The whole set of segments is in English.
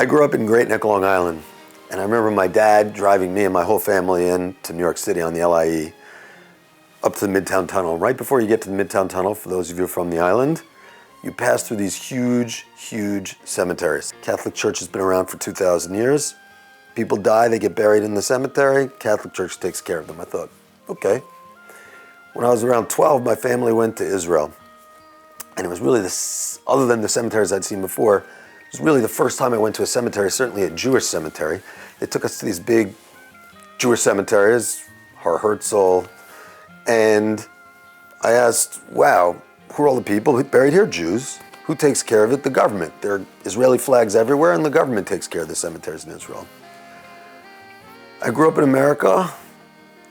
I grew up in Great Neck, Long Island, and I remember my dad driving me and my whole family in to New York City on the LIE up to the Midtown Tunnel. Right before you get to the Midtown Tunnel, for those of you from the island, you pass through these huge, huge cemeteries. Catholic Church has been around for 2,000 years. People die, they get buried in the cemetery. Catholic Church takes care of them. I thought, okay. When I was around 12, my family went to Israel. And it was really this, other than the cemeteries I'd seen before, it was really the first time I went to a cemetery, certainly a Jewish cemetery. They took us to these big Jewish cemeteries, Har Herzl, and I asked, wow, who are all the people buried here? Jews. Who takes care of it? The government. There are Israeli flags everywhere, and the government takes care of the cemeteries in Israel. I grew up in America.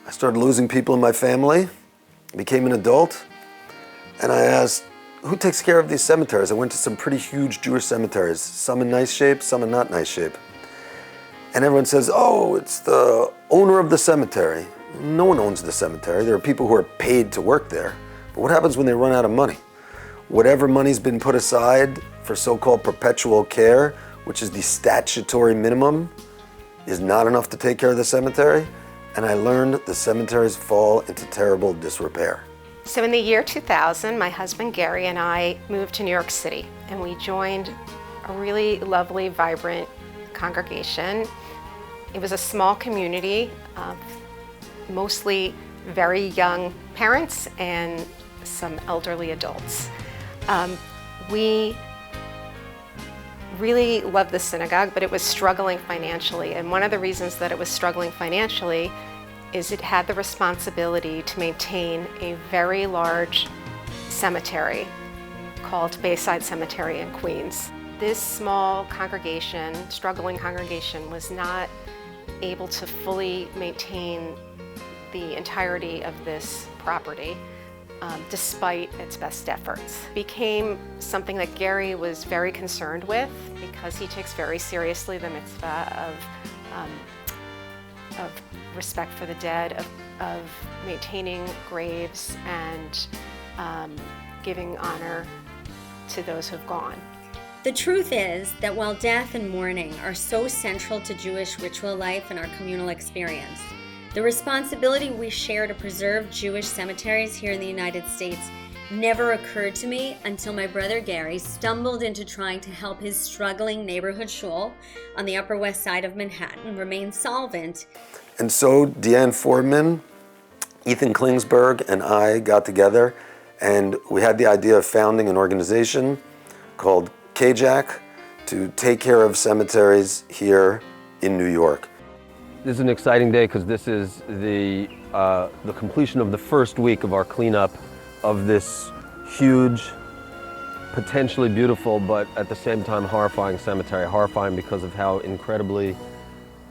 I started losing people in my family, became an adult, and I asked, who takes care of these cemeteries? I went to some pretty huge Jewish cemeteries, some in nice shape, some in not nice shape. And everyone says, oh, it's the owner of the cemetery. No one owns the cemetery. There are people who are paid to work there. But what happens when they run out of money? Whatever money's been put aside for so-called perpetual care, which is the statutory minimum, is not enough to take care of the cemetery. And I learned the cemeteries fall into terrible disrepair. So in the year 2000, my husband Gary and I moved to New York City, and we joined a really lovely, vibrant congregation. It was a small community of mostly very young parents and some elderly adults. We really loved the synagogue, but it was struggling financially. And one of the reasons that it was struggling financially is it had the responsibility to maintain a very large cemetery called Bayside Cemetery in Queens. This small congregation, struggling congregation, was not able to fully maintain the entirety of this property despite its best efforts. It became something that Gary was very concerned with because he takes very seriously the mitzvah of respect for the dead, of maintaining graves and giving honor to those who've gone. The truth is that while death and mourning are so central to Jewish ritual life and our communal experience, the responsibility we share to preserve Jewish cemeteries here in the United States never occurred to me until my brother Gary stumbled into trying to help his struggling neighborhood shul on the Upper West Side of Manhattan remain solvent. And so Deanne Fordman, Ethan Klingsberg, and I got together, and we had the idea of founding an organization called CAJAC to take care of cemeteries here in New York. This is an exciting day because this is the completion of the first week of our cleanup of this huge, potentially beautiful, but at the same time horrifying cemetery. Horrifying because of how incredibly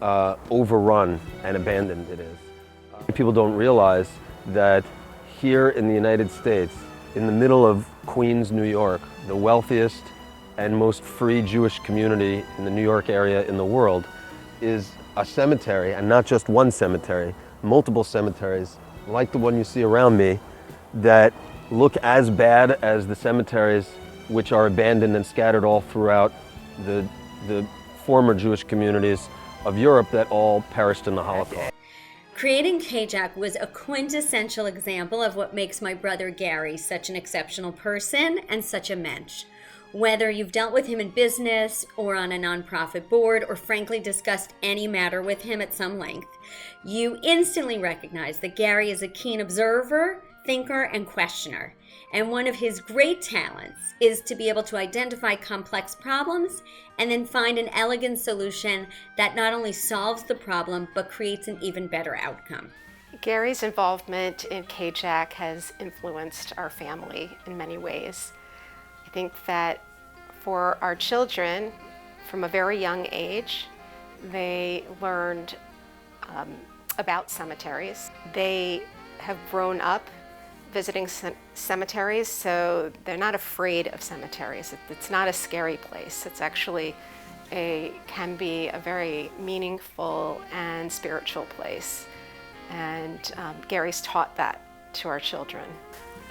overrun and abandoned it is. People don't realize that here in the United States, in the middle of Queens, New York, the wealthiest and most free Jewish community in the New York area in the world, is a cemetery, and not just one cemetery, multiple cemeteries like the one you see around me that look as bad as the cemeteries which are abandoned and scattered all throughout the former Jewish communities of Europe that all perished in the Holocaust. Creating CAJAC was a quintessential example of what makes my brother Gary such an exceptional person and such a mensch. Whether you've dealt with him in business or on a nonprofit board or frankly discussed any matter with him at some length, you instantly recognize that Gary is a keen observer, thinker, and questioner. And one of his great talents is to be able to identify complex problems and then find an elegant solution that not only solves the problem but creates an even better outcome. Gary's involvement in CAJAC has influenced our family in many ways. I think that for our children, from a very young age, they learned about cemeteries. They have grown up visiting cemeteries, so they're not afraid of cemeteries. It's not a scary place. It's actually can be a very meaningful and spiritual place. And Gary's taught that to our children.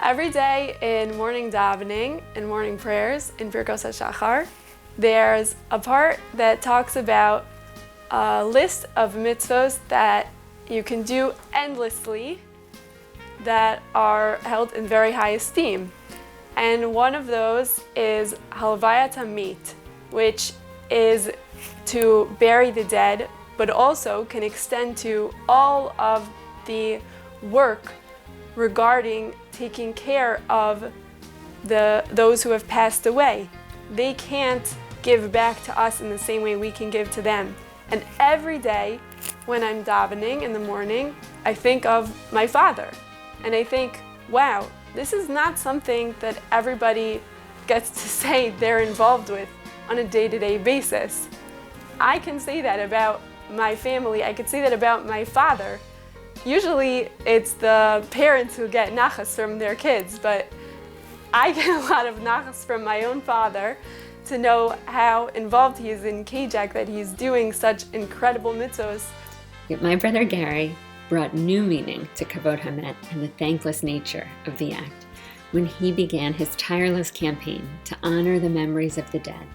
Every day in morning davening and morning prayers in Birkos HaShachar, there's a part that talks about a list of mitzvos that you can do endlessly that are held in very high esteem. And one of those is halvayat hamit, which is to bury the dead, but also can extend to all of the work regarding taking care of those who have passed away. They can't give back to us in the same way we can give to them. And every day when I'm davening in the morning, I think of my father. And I think, wow, this is not something that everybody gets to say they're involved with on a day-to-day basis. I can say that about my family. I could say that about my father. Usually it's the parents who get nachas from their kids, but I get a lot of nachas from my own father to know how involved he is in CAJAC, that he's doing such incredible mitzvos. My brother Gary brought new meaning to Kavod Hamet and the thankless nature of the act when he began his tireless campaign to honor the memories of the dead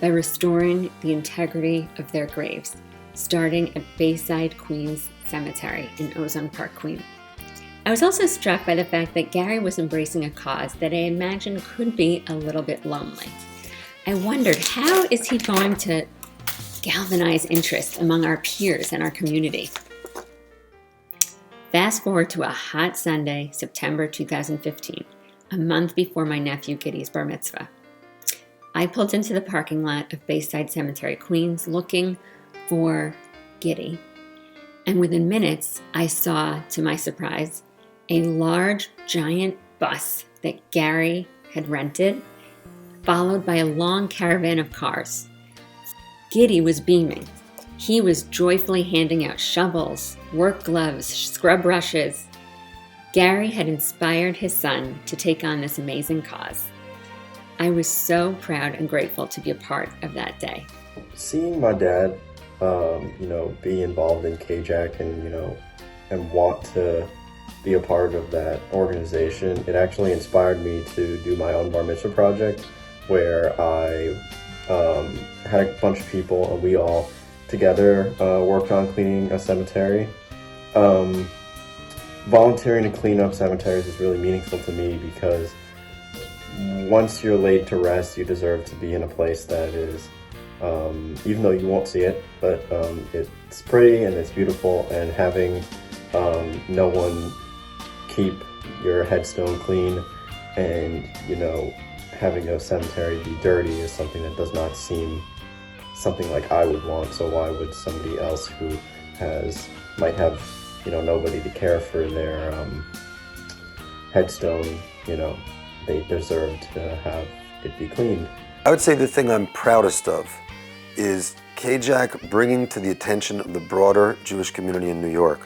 by restoring the integrity of their graves, starting at Bayside Queens Cemetery in Ozone Park, Queens. I was also struck by the fact that Gary was embracing a cause that I imagined could be a little bit lonely. I wondered, how is he going to galvanize interest among our peers and our community? Fast forward to a hot Sunday, September 2015, a month before my nephew Giddy's bar mitzvah. I pulled into the parking lot of Bayside Cemetery, Queens, looking for Giddy. And within minutes, I saw, to my surprise, a large, giant bus that Gary had rented, followed by a long caravan of cars. Giddy was beaming. He was joyfully handing out shovels, work gloves, scrub brushes. Gary had inspired his son to take on this amazing cause. I was so proud and grateful to be a part of that day. Seeing my dad, be involved in CAJAC and want to be a part of that organization, it actually inspired me to do my own bar mitzvah project, where I had a bunch of people and we all together worked on cleaning a cemetery. Volunteering to clean up cemeteries is really meaningful to me because once you're laid to rest, you deserve to be in a place that is, even though you won't see it, but it's pretty and it's beautiful, and having no one keep your headstone clean and, having a cemetery be dirty is something that does not seem something like I would want. So why would somebody else who might have nobody to care for their headstone, they deserve to have it be cleaned. I would say the thing I'm proudest of is CAJAC bringing to the attention of the broader Jewish community in New York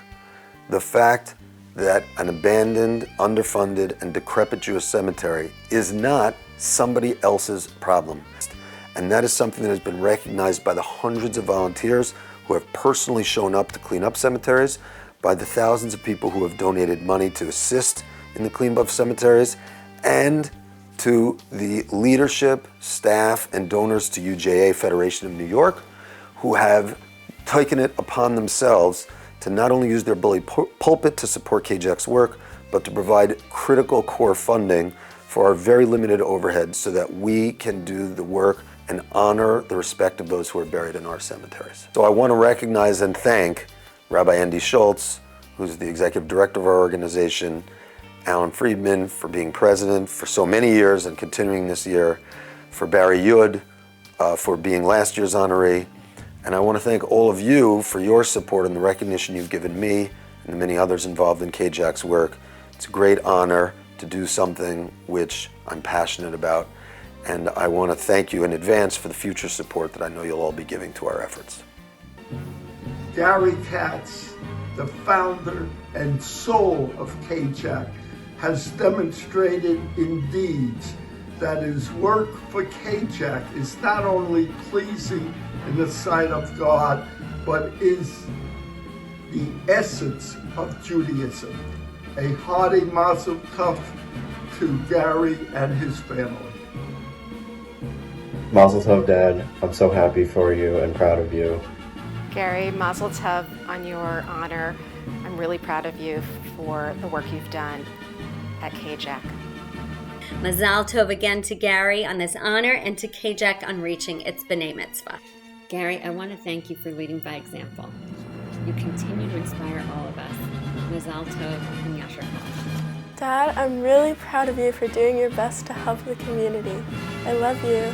the fact that an abandoned, underfunded, and decrepit Jewish cemetery is not somebody else's problem. And that is something that has been recognized by the hundreds of volunteers who have personally shown up to clean up cemeteries, by the thousands of people who have donated money to assist in the cleanup of cemeteries, and to the leadership, staff, and donors to UJA Federation of New York, who have taken it upon themselves to not only use their bully pulpit to support CAJAC's work, but to provide critical core funding for our very limited overhead so that we can do the work and honor the respect of those who are buried in our cemeteries. So I want to recognize and thank Rabbi Andy Schultz, who's the executive director of our organization, Alan Friedman for being president for so many years and continuing this year, for Barry Yud for being last year's honoree, and I want to thank all of you for your support and the recognition you've given me and the many others involved in CAJAC's work. It's a great honor to do something which I'm passionate about, and I want to thank you in advance for the future support that I know you'll all be giving to our efforts. Gary Katz, the founder and soul of CAJAC, has demonstrated in deeds that his work for CAJAC is not only pleasing in the sight of God, but is the essence of Judaism. A hearty mazel tov to Gary and his family. Mazel tov, Dad. I'm so happy for you and proud of you. Gary, mazel tov on your honor. I'm really proud of you for the work you've done at CAJAC. Mazal tov again to Gary on this honor and to CAJAC on reaching its B'nai Mitzvah. Gary, I want to thank you for leading by example. You continue to inspire all of us. Mazal tov and Yasher Koach. Dad, I'm really proud of you for doing your best to help the community. I love you.